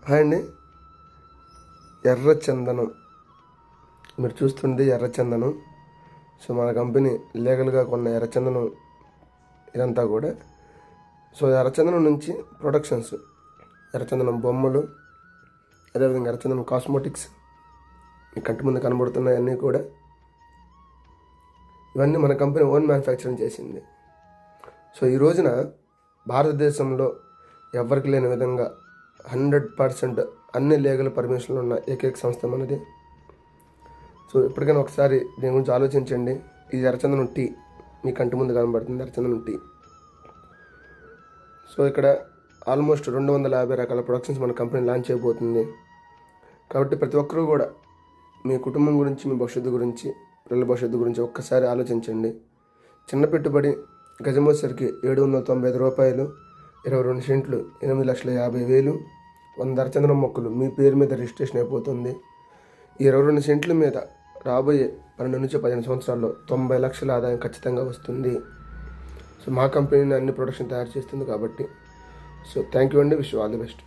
Hi అండి. ఎర్రచందనం మీరు చూస్తుంది ఎర్రచందనం. సో మన కంపెనీ లీగల్గా కొన్న ఎర్రచందనం ఇదంతా కూడా. సో ఎర్రచందనం నుంచి ప్రొడక్షన్స్, ఎర్రచందనం బొమ్మలు, అదేవిధంగా ఎర్రచందనం కాస్మోటిక్స్ మీ కంటి ముందు కనబడుతున్నాయన్నీ కూడా. ఇవన్నీ మన కంపెనీ ఓన్ మ్యానుఫ్యాక్చరింగ్ చేసింది. సో ఈ రోజున భారతదేశంలో ఎవరికి లేని విధంగా 100% అన్ని లీగల్ పర్మిషన్లు ఉన్న ఏకైక సంస్థ మనది. సో ఎప్పటికైనా ఒకసారి దీని గురించి ఆలోచించండి. ఇది ఎర్రచందనం టీ, మీ కంటి ముందు కనబడుతుంది ఎర్రచందనం టీ. సో ఇక్కడ ఆల్మోస్ట్ 250 రకాల ప్రొడక్షన్స్ మన కంపెనీ లాంచ్ చేయబోతుంది. కాబట్టి ప్రతి ఒక్కరూ కూడా మీ కుటుంబం గురించి, మీ భవిష్యత్తు గురించి, పిల్లల భవిష్యత్తు గురించి ఒక్కసారి ఆలోచించండి. చిన్న పెట్టుబడి గజం వచ్చేసరికి 795 రూపాయలు, 22 సెంట్లు 8,50,000, 100 ఎర్రచందనం మొక్కలు మీ పేరు మీద రిజిస్ట్రేషన్ అయిపోతుంది. ఈ 22 సెంట్ల మీద రాబోయే 12 నుంచి 15 సంవత్సరాల్లో 90 లక్షల ఆదాయం ఖచ్చితంగా వస్తుంది. సో మా కంపెనీ అన్ని ప్రొడక్షన్ తయారు చేస్తుంది కాబట్టి. సో థ్యాంక్ యూ అండి. Wish all the best.